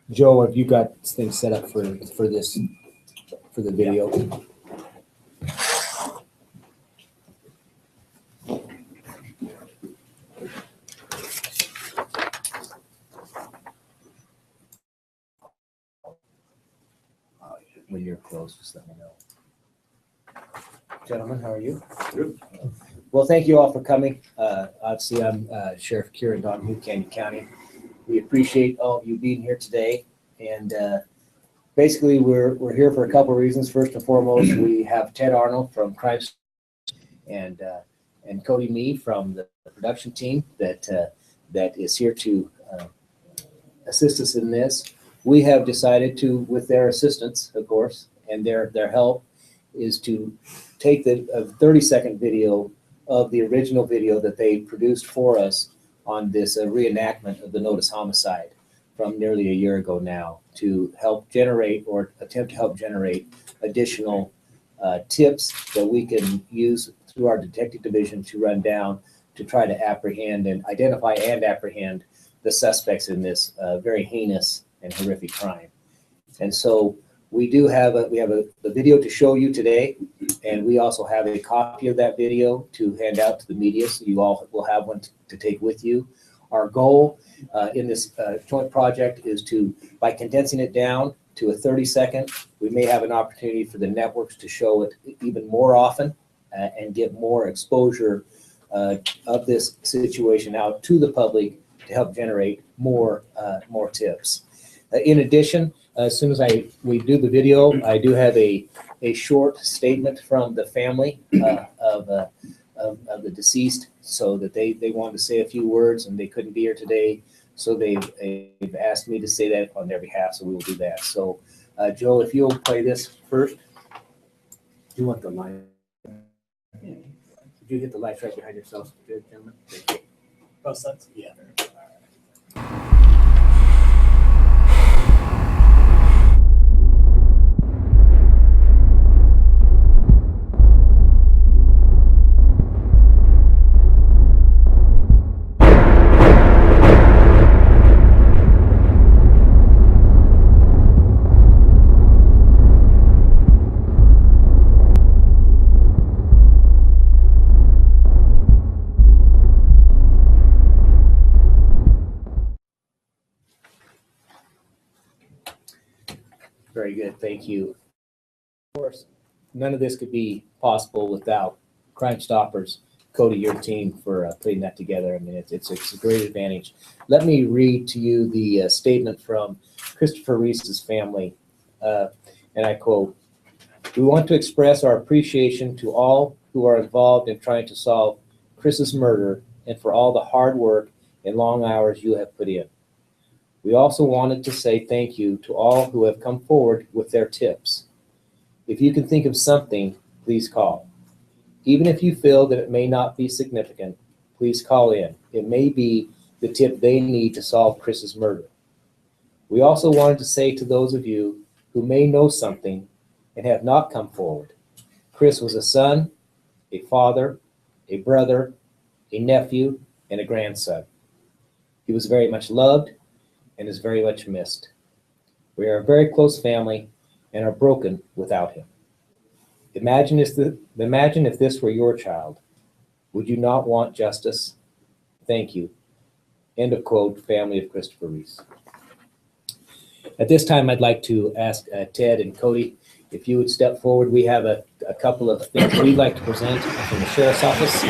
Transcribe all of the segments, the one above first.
Joe, have you got things set up for this, for the video? Yeah. When you're close, just let me know. Gentlemen, how are you? Good. Well, thank you all for coming. Obviously, I'm Sheriff Kieran Donahue, Canyon County. We appreciate all of you being here today. And basically, we're here for a couple of reasons. First and foremost, we have Ted Arnold from Crime and Cody Mee from the production team that is here to assist us in this. We have decided to, with their assistance, of course, and their help, is to take the 30-second video of the original video that they produced for us on this reenactment of the Notus Homicide from nearly a year ago now, to help generate or attempt to help generate additional tips that we can use through our detective division to run down to try to apprehend and identify and apprehend the suspects in this very heinous and horrific crime. And so we do have the video to show you today, and we also have a copy of that video to hand out to the media, so you all will have one to take with you. Our goal in this joint project is to, by condensing it down to a 30-second, we may have an opportunity for the networks to show it even more often and get more exposure of this situation out to the public to help generate more tips. In addition, as soon as we do the video, I do have a short statement from the family of the deceased, so that they wanted to say a few words and they couldn't be here today. So they've asked me to say that on their behalf, so we will do that. So Joe, if you'll play this first. Do you want the light? Did you hit the lights right behind yourself, good gentlemen? Thank you. Both sides? Yeah. Very good, thank you. Of course, none of this could be possible without Crime Stoppers, Cody, your team, for putting that together. I mean, it's a great advantage. Let me read to you the statement from Christopher Reese's family, and I quote, "We want to express our appreciation to all who are involved in trying to solve Chris's murder and for all the hard work and long hours you have put in. We also wanted to say thank you to all who have come forward with their tips. If you can think of something, please call. Even if you feel that it may not be significant, please call in. It may be the tip they need to solve Chris's murder. We also wanted to say to those of you who may know something and have not come forward, Chris was a son, a father, a brother, a nephew, and a grandson. He was very much loved and is very much missed. We are a very close family and are broken without him. Imagine if this were your child. Would you not want justice? Thank you." End of quote, family of Christopher Reese. At this time, I'd like to ask Ted and Cody if you would step forward. We have a couple of things we'd like to present from the Sheriff's Office.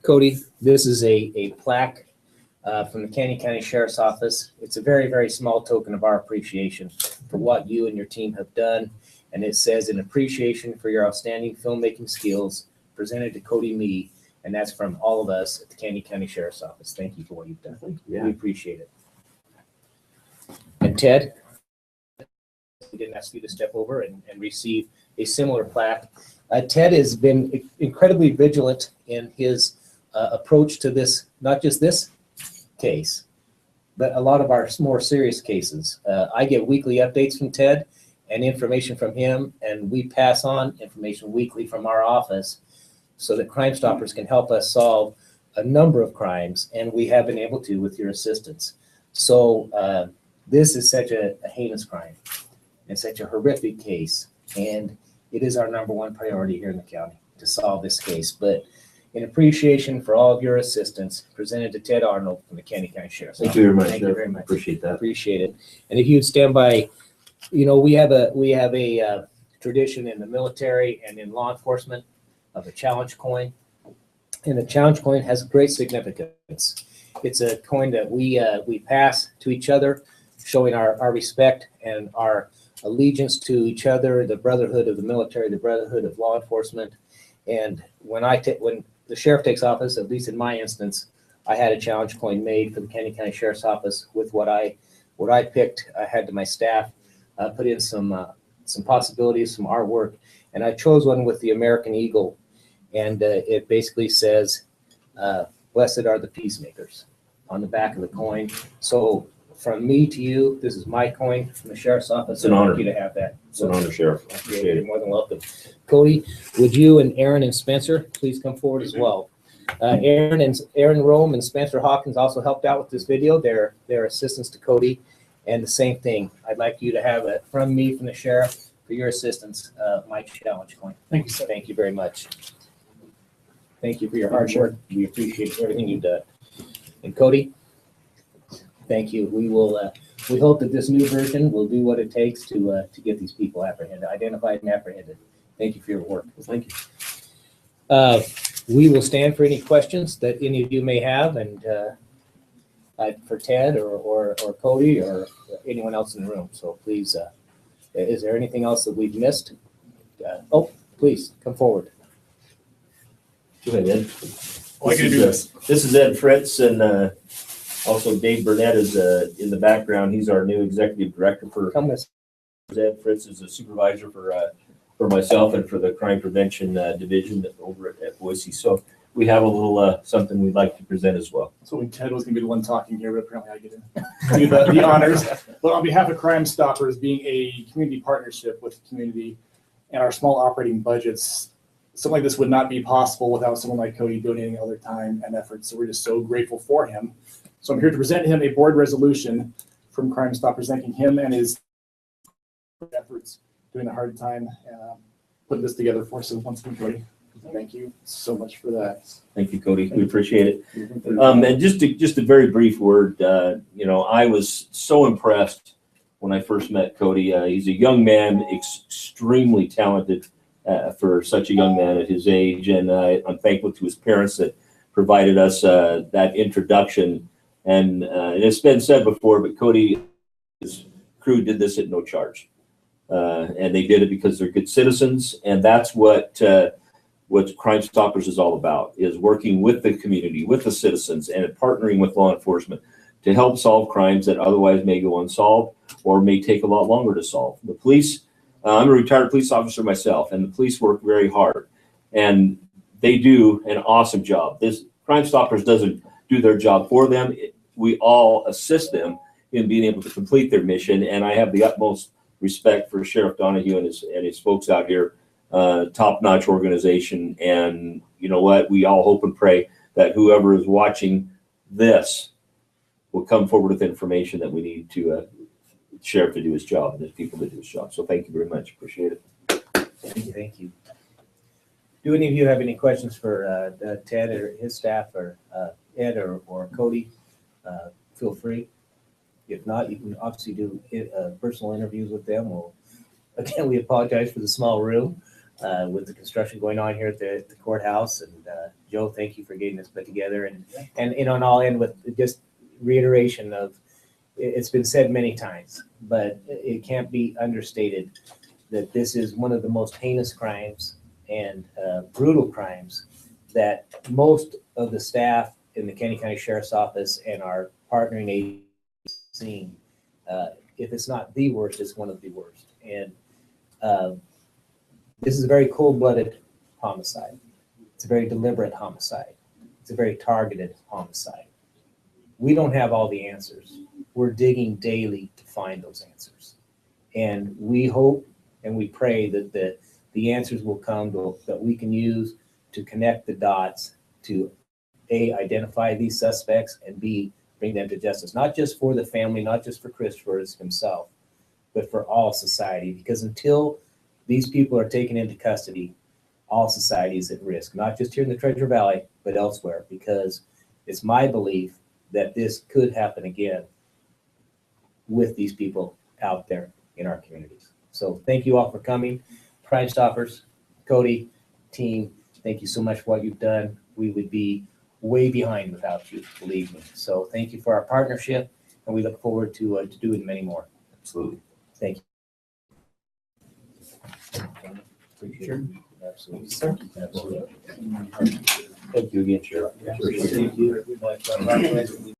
Cody, this is a plaque from the Canyon County Sheriff's Office. It's a very, very small token of our appreciation for what you and your team have done. And it says, "In appreciation for your outstanding filmmaking skills, presented to Cody Mee." And that's from all of us at the Canyon County Sheriff's Office. Thank you for what you've done. Yeah. We appreciate it. And Ted, we didn't ask you to step over and receive a similar plaque. Ted has been incredibly vigilant in his approach to this, not just this case, but a lot of our more serious cases. I get weekly updates from Ted, and information from him, and we pass on information weekly from our office so that Crime Stoppers can help us solve a number of crimes, and we have been able to with your assistance. So this is such a heinous crime and such a horrific case, and it is our #1 priority here in the county to solve this case. But in appreciation for all of your assistance, presented to Ted Arnold from the Canyon County Sheriff's Office. Thank you very much. Thank you very much. Appreciate that. Appreciate it. And if you'd stand by, you know, we have a tradition in the military and in law enforcement of a challenge coin. And the challenge coin has great significance. It's a coin that we pass to each other, showing our respect and our allegiance to each other, the brotherhood of the military, the brotherhood of law enforcement. And when the sheriff takes office, at least in my instance, I had a challenge coin made for the Canyon County Sheriff's Office with what I picked. I had to my staff put in some possibilities, some artwork, and I chose one with the American Eagle, and it basically says, "Blessed are the peacemakers" on the back of the coin. So from me to you, this is my coin from the Sheriff's Office. It's an honor. I'd like you to have that. It's an honor, Sheriff. Appreciate You're it. more than welcome. Cody, would you and Aaron and Spencer please come forward as well? Aaron Rome and Spencer Hawkins also helped out with this video. They're assistants to Cody. And the same thing, I'd like you to have it from me, from the sheriff, for your assistance, my challenge coin. Thank you, sir. Thank you very much. Thank you for your hard work. We appreciate everything you've done. And Cody, thank you. We hope that this new version will do what it takes to get these people apprehended, identified and apprehended. Thank you for your work. Thank you. We will stand for any questions that any of you may have, and for Ted or Cody or anyone else in the room. So please, is there anything else that we've missed? Please come forward. Go ahead, Ed. I can do this. This is Ed Fritz, and also Dave Burnett is in the background. He's our new executive director for. Come with. Ed Fritz is a supervisor for myself and for the crime prevention division over at Boise. So we have a little something we'd like to present as well. So when Ted was going to be the one talking here, but apparently I get to do the honors. But on behalf of Crime Stoppers, being a community partnership with the community and our small operating budgets, something like this would not be possible without someone like Cody donating all their time and effort. So we're just so grateful for him. So I'm here to present him a board resolution from Crime Stoppers, thanking him and his efforts, doing a hard time putting this together for us. So once again, Cody, thank you so much for that. Thank you, Cody. We appreciate it. And just a very brief word. I was so impressed when I first met Cody. He's a young man, extremely talented for such a young man at his age, and I'm thankful to his parents that provided us that introduction. And it's been said before, but Cody, his crew did this at no charge, and they did it because they're good citizens, and that's what Crime Stoppers is all about, is working with the community, with the citizens, and partnering with law enforcement to help solve crimes that otherwise may go unsolved or may take a lot longer to solve. The police, I'm a retired police officer myself, and the police work very hard, and they do an awesome job. This Crime Stoppers doesn't do their job for them. We all assist them in being able to complete their mission, and I have the utmost respect for Sheriff Donahue and his folks out here. Top-notch organization, and you know what? We all hope and pray that whoever is watching this will come forward with information that we need to sheriff to do his job and his people to do his job. So thank you very much. Appreciate it. Thank you. Do any of you have any questions for Ted or his staff, or Ed or Cody? Feel free. If not, you can obviously do personal interviews with them. Again, we apologize for the small room with the construction going on here at the courthouse. And Joe, thank you for getting this put together. And I'll end with just reiteration of, it's been said many times, but it can't be understated that this is one of the most heinous crimes and brutal crimes that most of the staff in the Canyon County Sheriff's Office and our partnering agencies seen. If it's not the worst, it's one of the worst. And this is a very cold-blooded homicide. It's a very deliberate homicide. It's a very targeted homicide. We don't have all the answers. We're digging daily to find those answers. And we hope and we pray that the answers will come that we can use to connect the dots to A, identify these suspects, and B, bring them to justice, not just for the family, not just for Christopher himself, but for all society. Because until these people are taken into custody, all society is at risk, not just here in the Treasure Valley, but elsewhere, because it's my belief that this could happen again with these people out there in our communities. So thank you all for coming. Crime Stoppers, Cody, team, thank you so much for what you've done. We would be way behind without you, believe me. So thank you for our partnership, and we look forward to doing many more. Absolutely. Thank you. Appreciate it. Absolutely. Sir. Absolutely. Thank you again, Sheriff. Thank you.